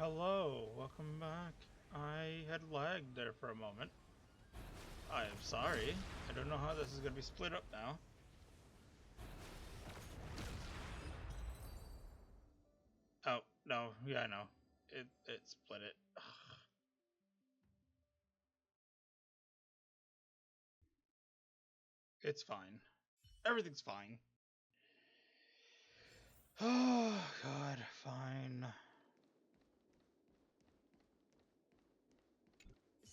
Hello, welcome back. I had lagged there for a moment. I am sorry. I don't know how this is going to be split up now. Oh, no, yeah, I know. It split it. Ugh. It's fine. Everything's fine. Oh, God, fine.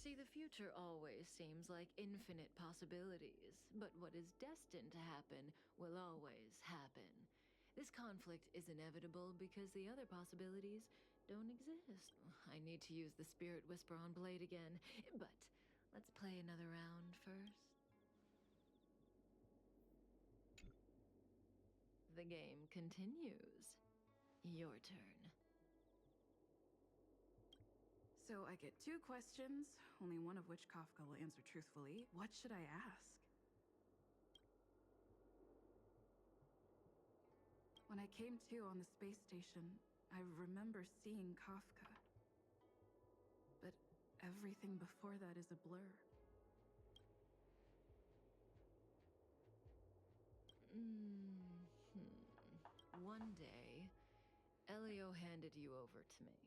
See, the future always seems like infinite possibilities, but what is destined to happen will always happen. This conflict is inevitable because the other possibilities don't exist. I need to use the Spirit Whisper on Blade again, but let's play another round first. The game continues. Your turn. So I get two questions, only one of which Kafka will answer truthfully. What should I ask? When I came to on the space station, I remember seeing Kafka. But everything before that is a blur. One day, Elio handed you over to me.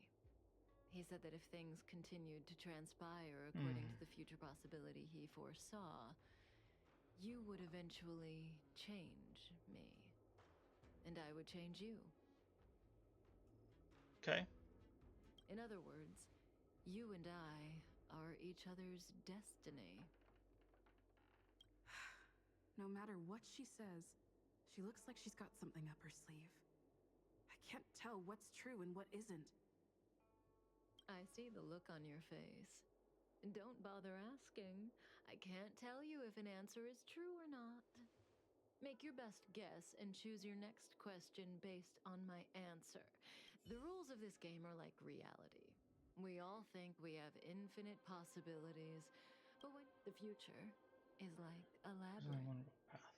He said that if things continued to transpire according to the future possibility he foresaw, you would eventually change me. And I would change you. Okay. In other words, you and I are each other's destiny. No matter what she says, she looks like she's got something up her sleeve. I can't tell what's true and what isn't. I see the look on your face. Don't bother asking. I can't tell you if an answer is true or not. Make your best guess and choose your next question based on my answer. The rules of this game are like reality. We all think we have infinite possibilities, but when the future is like a labyrinth. Path.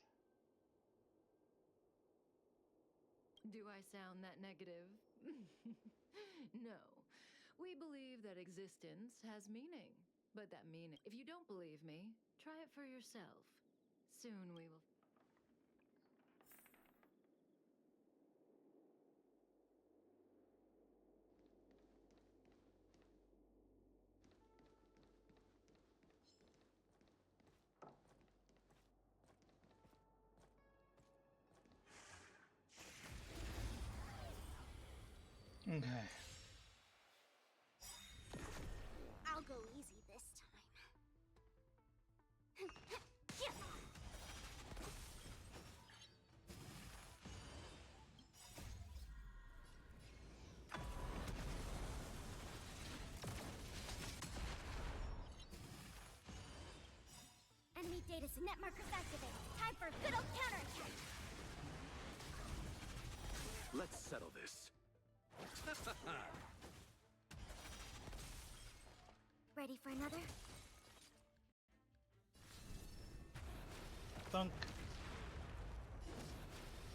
Do I sound that negative? No. We believe that existence has meaning, but that meaning, if you don't believe me, try it for yourself. Soon we will. Okay. I'll go easy this time. Enemy data net markers activated. Time for a good old counterattack. Let's settle this. Ready for another? Thunk.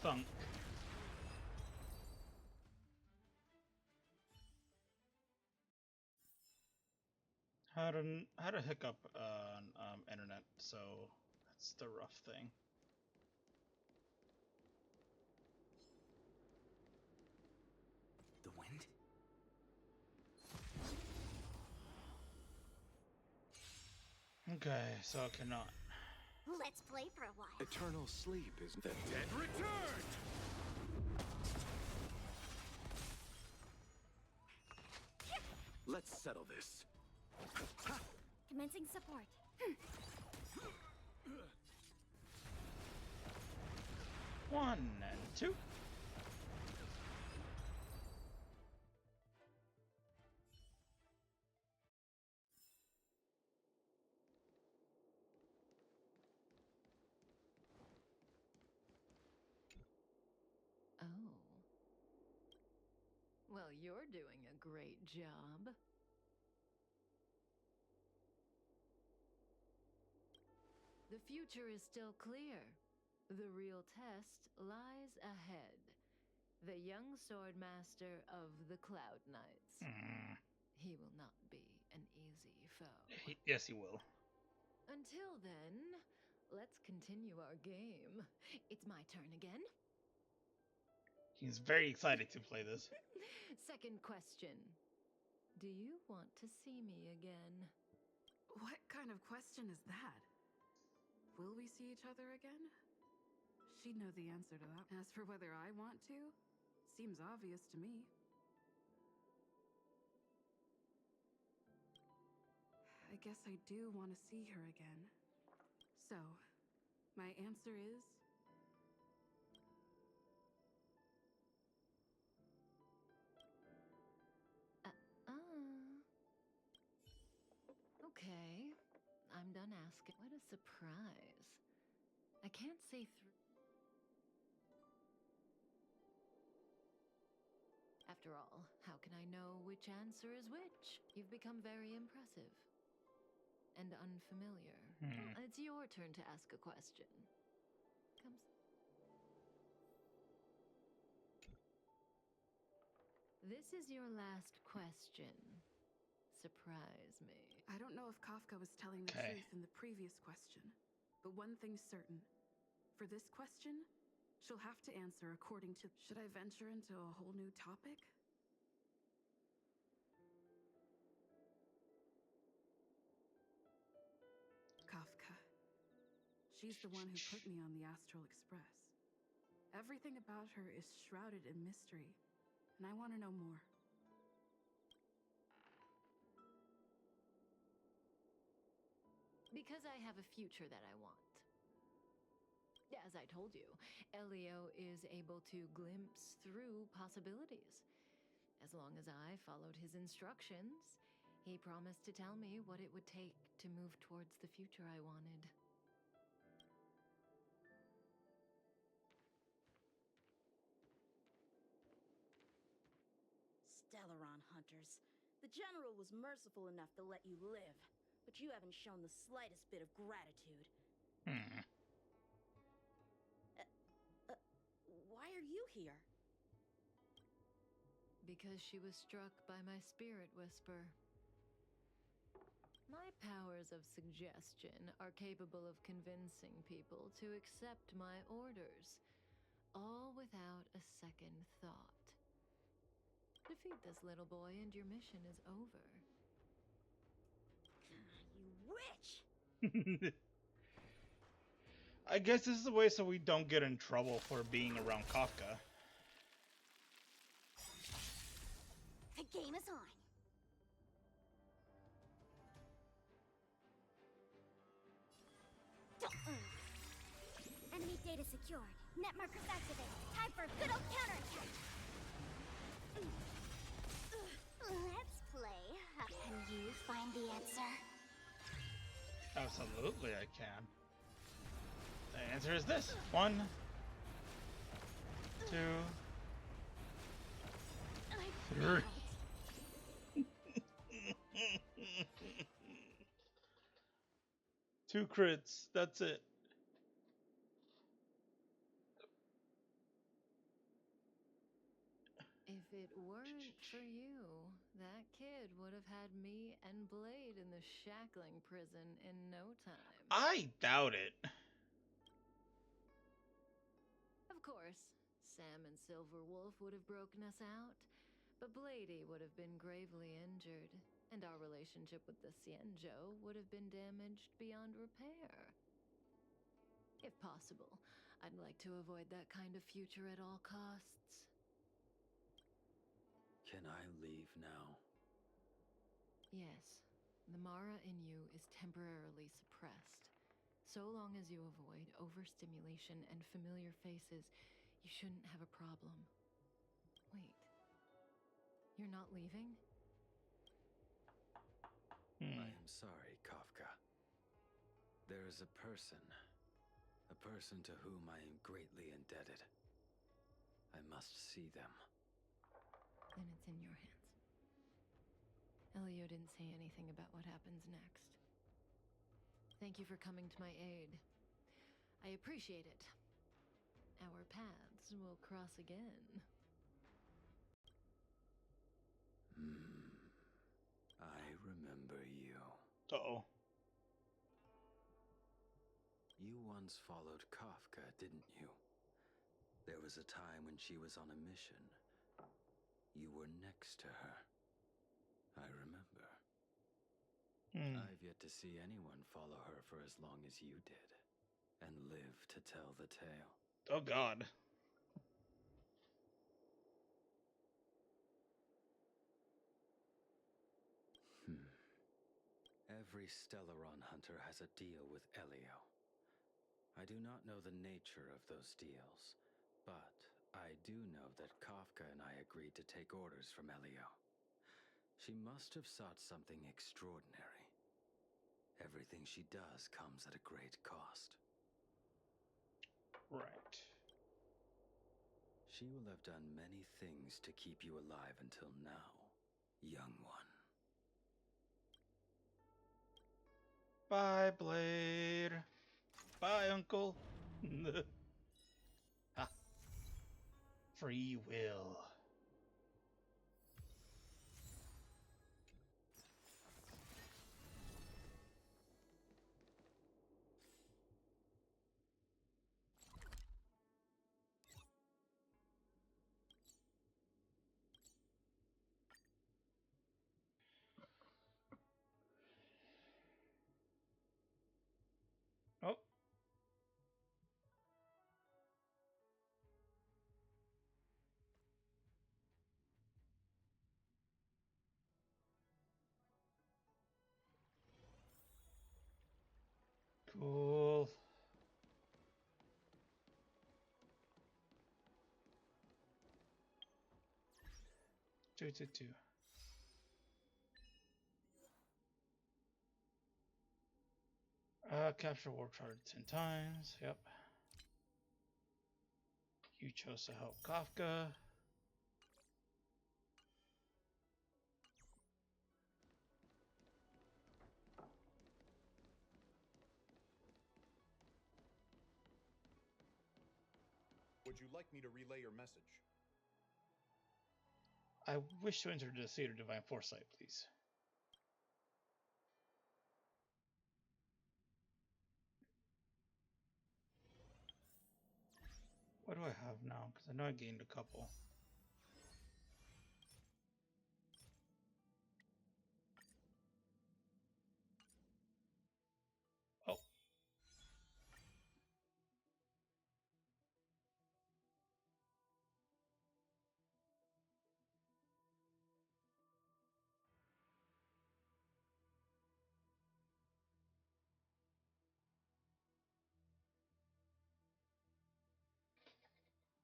Thunk. Had a hiccup on internet, so that's the rough thing. The wind? Okay, so I cannot. Let's play for a while. Eternal sleep is the dead return! Let's settle this. Commencing support. 1 and 2. Oh. Well, you're doing a great job. The future is still clear. The real test lies ahead. the young sword master of the Cloud Knights. Mm. He will not be an easy foe. Yes, he will. Until then, let's continue our game. It's my turn again. He's very excited to play this. Second question. Do you want to see me again? What kind of question is that? Will we see each other again? She'd know the answer to that. As for whether I want to, seems obvious to me. I guess I do want to see her again. So, my answer is... Okay, I'm done asking. What a surprise. I can't say through. After all, how can I know which answer is which? You've become very impressive. And unfamiliar. Well, it's your turn to ask a question. Come. This is your last question. Surprise me. I don't know if Kafka was telling the Okay. truth in the previous question, but one thing's certain. For this question, she'll have to answer according to... Should I venture into a whole new topic? Kafka. She's the one who put me on the Astral Express. Everything about her is shrouded in mystery, and I want to know more. Because I have a future that I want. As I told you, Elio is able to glimpse through possibilities. As long as I followed his instructions, he promised to tell me what it would take to move towards the future I wanted. Stellaron hunters. The General was merciful enough to let you live, but you haven't shown the slightest bit of gratitude. Why are you here? Because she was struck by my spirit whisper. My powers of suggestion are capable of convincing people to accept my orders, all without a second thought. Defeat this little boy and your mission is over. You witch! I guess this is a way so we don't get in trouble for being around Kafka. The game is on. Enemy data secured. Net markers activated. Time for a good old counterattack. Let's play. Can you find the answer? Absolutely, I can. The answer is this. 1, 2, 3. Two crits. That's it. If it weren't for you, that kid would have had me and Blade in the shackling prison in no time. I doubt it. Of course, Sam and Silver Wolf would have broken us out, but Blady would have been gravely injured, and our relationship with the Cienjo would have been damaged beyond repair. If possible, I'd like to avoid that kind of future at all costs. Can I leave now? Yes, the Mara in you is temporarily suppressed. So long as you avoid overstimulation and familiar faces, you shouldn't have a problem. Wait, you're not leaving? I am sorry, Kafka. There is a person to whom I am greatly indebted. I must see them. Then it's in your hands. Elio didn't say anything about what happens next. Thank you for coming to my aid. I appreciate it. Our paths will cross again. Uh-oh. You once followed Kafka, didn't you? There was a time when she was on a mission. You were next to her. I remember. I've yet to see anyone follow her for as long as you did, and live to tell the tale. Oh, God. Every Stellaron hunter has a deal with Elio. I do not know the nature of those deals, but I do know that Kafka and I agreed to take orders from Elio. She must have sought something extraordinary. Everything she does comes at a great cost. Right. She will have done many things to keep you alive until now, young one. Bye, Blade. Bye, Uncle. Ha. Free will. Oh. Cool. Two. Capture Warp Charter 10 times. Yep. You chose to help Kafka. Would you like me to relay your message? I wish to enter the Seat of Divine Foresight, please. What do I have now? Because I know I gained a couple. Oh.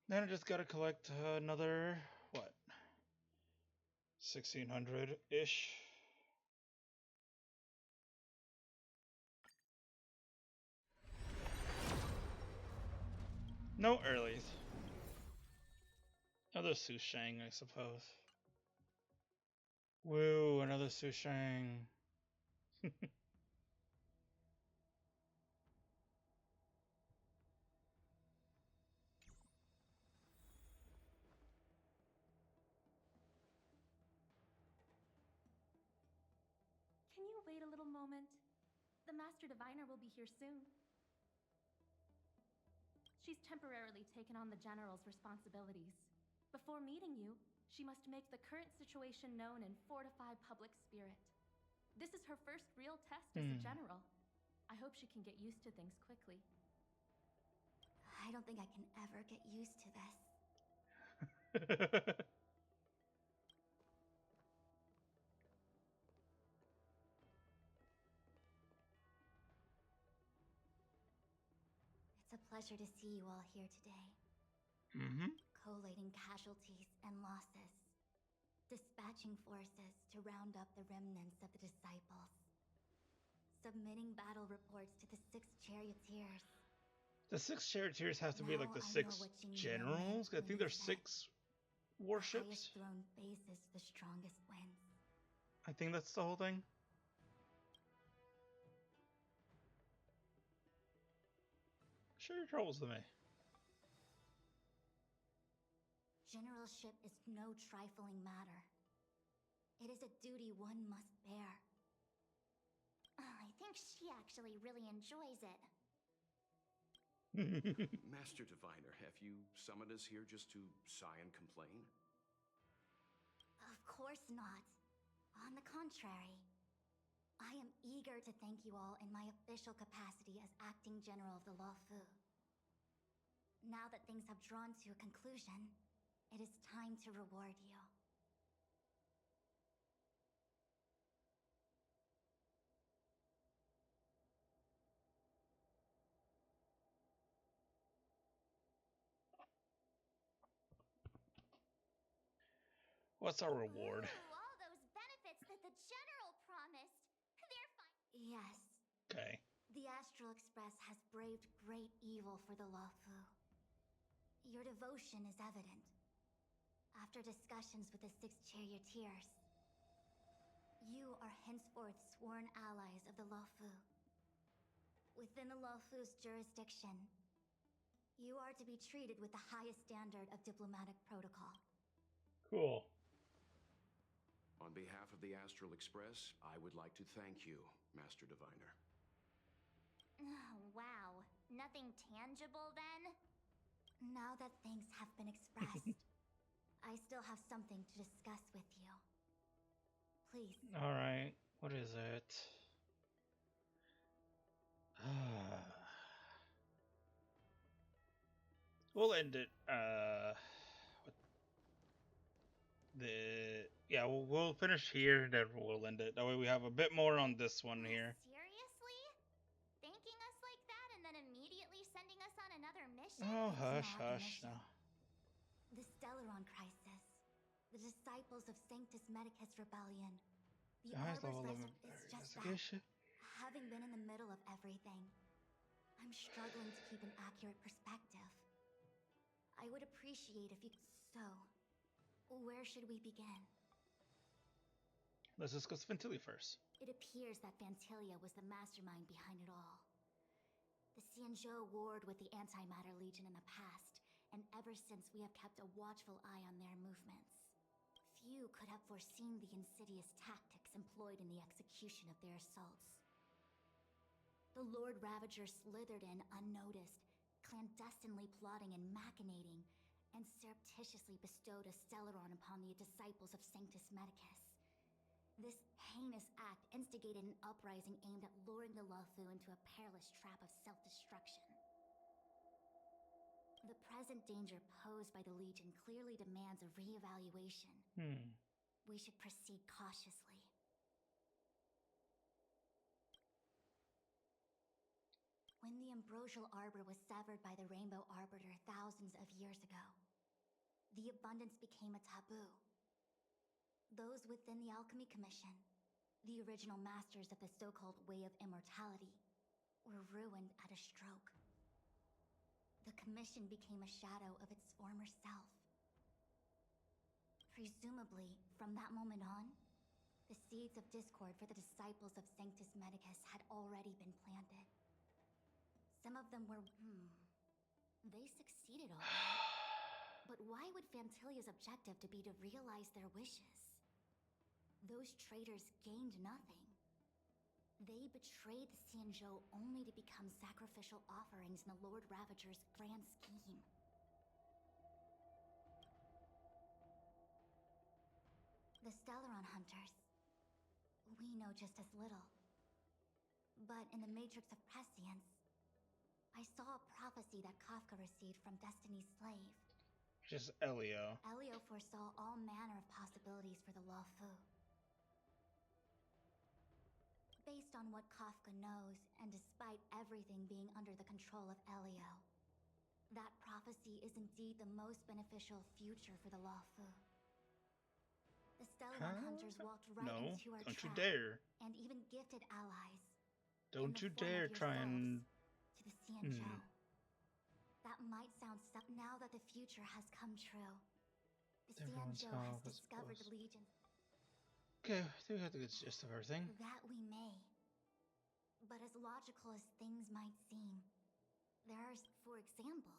Then I just gotta collect another, what? 1600-ish. No earlies. Another Sushang, I suppose. Woo, another Sushang. Can you wait a little moment? The Master Diviner will be here soon. She's temporarily taken on the General's responsibilities. Before meeting you, she must make the current situation known and fortify public spirit. This is her first real test as a General. I hope she can get used to things quickly. I don't think I can ever get used to this. It's a pleasure to see you all here today. Collating casualties and losses. Dispatching forces to round up the remnants of the disciples. Submitting battle reports to the 6 charioteers. The 6 charioteers have to be like the Now I 6 know what Jing Yuan generals? meant I think when he there's said, 6 The warships. highest throne faces the strongest wins. I think that's the whole thing. Share your troubles with me. Generalship is no trifling matter. It is a duty one must bear. think she actually really enjoys it. Master Diviner, have you summoned us here just to sigh and complain? Of course not. On the contrary. I am eager to thank you all in my official capacity as Acting General of the Luofu. Now that things have drawn to a conclusion, it is time to reward you. What's our reward? Ooh, all those benefits that the General promised. They're fine. Yes. Okay. The Astral Express has braved great evil for the Luofu. Your devotion is evident. After discussions with the 6 charioteers, you are henceforth sworn allies of the Luofu. Within the Luofu's jurisdiction, you are to be treated with the highest standard of diplomatic protocol. Cool. On behalf of the Astral Express, I would like to thank you, Master Diviner. Wow. Nothing tangible then? Now that things have been expressed, I still have something to discuss with you. Please. Alright. What is it? We'll end it. We'll finish here, then we'll end it. That way we have a bit more on this one here. Seriously? Thanking us like that and then immediately sending us on another mission? Oh, It's hush, not a hush. mission. No. The Stellaron Crisis. The Disciples of Sanctus Medicus Rebellion. The Highest Arbor's level of it's just that. investigation. Having been in the middle of everything, I'm struggling to keep an accurate perspective. I would appreciate if you... So, where should we begin? Let's discuss Ventilia first. It appears that Vantilia was the mastermind behind it all. The Xianzhou warred with the Antimatter Legion in the past, and ever since we have kept a watchful eye on their movements. Few could have foreseen the insidious tactics employed in the execution of their assaults. The Lord Ravager slithered in unnoticed, clandestinely plotting and machinating, and surreptitiously bestowed a Stellaron upon the disciples of Sanctus Medicus. This heinous act instigated an uprising aimed at luring the Luofu into a perilous trap of self-destruction. The present danger posed by the Legion clearly demands a re-evaluation. We should proceed cautiously. When the Ambrosial Arbor was severed by the Rainbow Arbiter thousands of years ago, the abundance became a taboo. Those within the Alchemy Commission, the original masters of the so-called Way of Immortality, were ruined at a stroke. The Commission became a shadow of its former self. Presumably, from that moment on, the seeds of discord for the disciples of Sanctus Medicus had already been planted. Some of them were... They succeeded all right. But why would Vantilia's objective to be to realize their wishes? Those traitors gained nothing. They betrayed the Xianzhou only to become sacrificial offerings in the Lord Ravager's grand scheme. The Stellaron Hunters. We know just as little. But in the Matrix of Prescience, I saw a prophecy that Kafka received from Destiny's slave. Just Elio. Elio foresaw all manner of possibilities for the Luofu. Based on what Kafka knows, and despite everything being under the control of Elio, that prophecy is indeed the most beneficial future for the Luofu. The Stellaron Hunters walked right into our don't trap, you dare. and even gifted allies. Don't you dare try and... To the Xianzhou. That might sound now that the future has come true. The Xianzhou has discovered the Legion. Okay, I think we got the good gist of everything. That we may. But as logical as things might seem, there's, for example,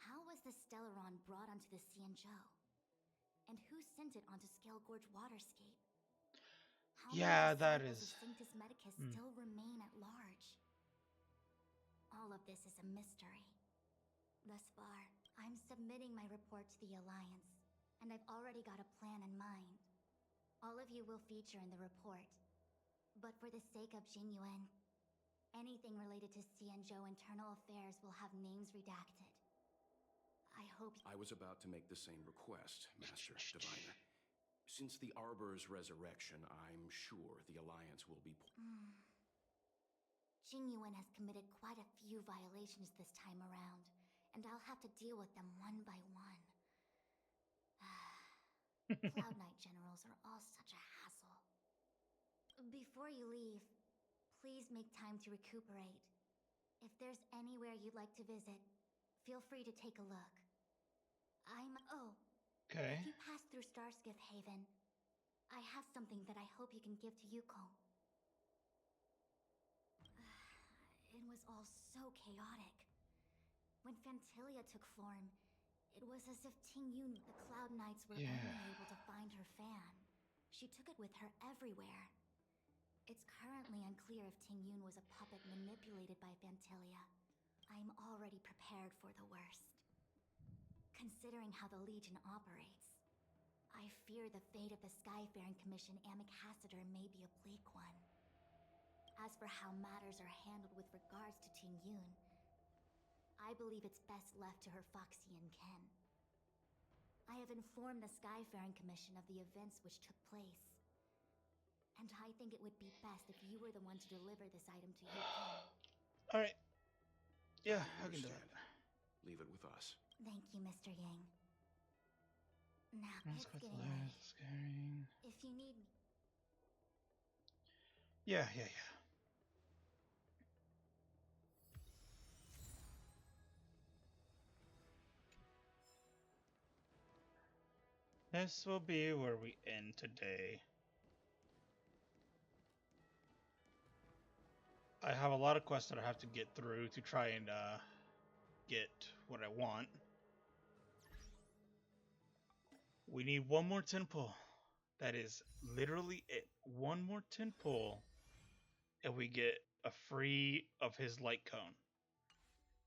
how was the Stellaron brought onto the Xianzhou? And who sent it onto Scale Gorge Waterscape? How Yeah, many that disciples is. of Sanctus Medicus still remain at large? All of this is a mystery. Thus far, I'm submitting my report to the Alliance, and I've already got a plan in mind. All of you will feature in the report. But for the sake of Jingyuan, anything related to Xianzhou internal affairs will have names redacted. I hope... I was about to make the same request, Master Diviner. Since the Arbor's resurrection, I'm sure the Alliance will be... Jingyuan has committed quite a few violations this time around, and I'll have to deal with them one by one. Cloud Knight generals are all such a hassle. Before you leave, please make time to recuperate. If there's anywhere you'd like to visit, feel free to take a look. Okay. If you pass through Starskiff Haven, I have something that I hope you can give to Yuko. It was all so chaotic. When Phantilia took form, it was as if Tingyun the Cloud Knights were only able to find her fan. She took it with her everywhere. It's currently unclear if Tingyun was a puppet manipulated by Phantilia. I'm already prepared for the worst. Considering how the Legion operates, I fear the fate of the Skyfaring Commission Ambassador may be a bleak one. As for how matters are handled with regards to Tingyun, I believe it's best left to her Foxian ken. I have informed the Skyfaring Commission of the events which took place. And I think it would be best if you were the one to deliver this item to Yuko. Alright. Yeah, I can do understand. that. Leave it with us. Thank you, Mr. Yang. Now, Let's it's go to getting the late. scaring. If you need me... Yeah. This will be where we end today. I have a lot of quests that I have to get through to try and get what I want. We need one more 10 pull. That is literally it. One more 10 pull, and we get a free of his light cone.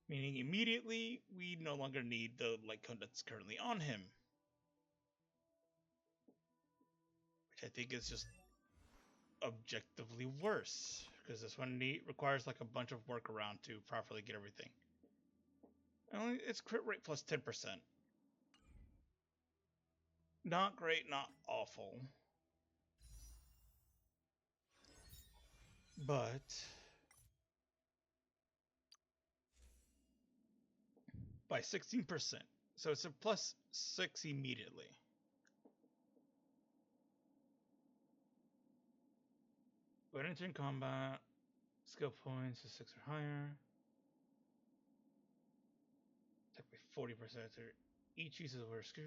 Meaning immediately we no longer need the light cone that's currently on him. Which I think is just objectively worse. Because this one requires like a bunch of work around to properly get everything. Only it's crit rate plus 10%. Not great, not awful. But by 16%. So it's a plus 6 immediately. When entering combat, skill points is 6 or higher. Attack by 40%. Each uses a word skill.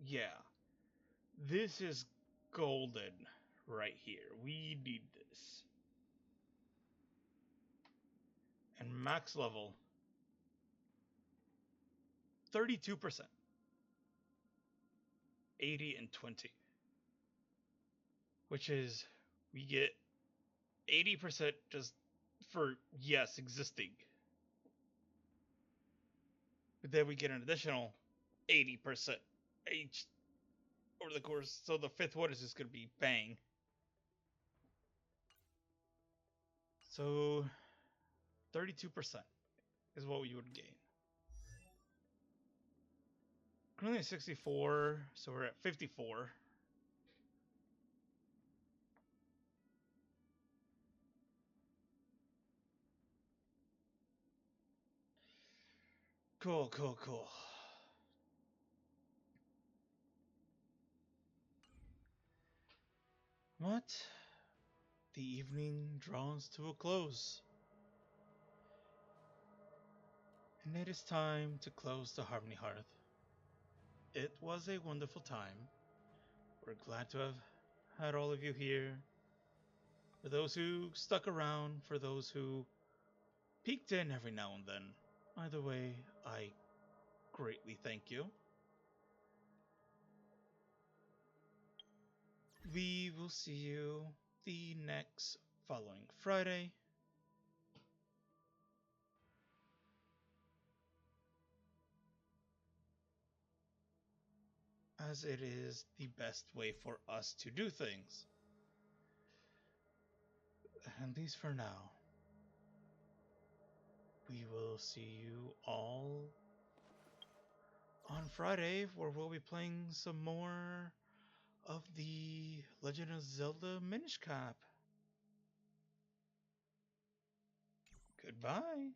Yeah. This is golden right here. We need this. And max level 32%. 80 and 20. Which is we get 80% just for yes existing. But then we get an additional 80% each over the course. So the fifth one is just going to be bang. So 32% is what we would gain. Currently at 64, so we're at 54. Cool. What? The evening draws to a close. And it is time to close the Harmony Hearth. It was a wonderful time. We're glad to have had all of you here. For those who stuck around, for those who peeked in every now and then. Either way, I greatly thank you. We will see you the next following Friday. As it is the best way for us to do things. At least for now. We will see you all on Friday, where we'll be playing some more of the Legend of Zelda Minish Cap. Goodbye.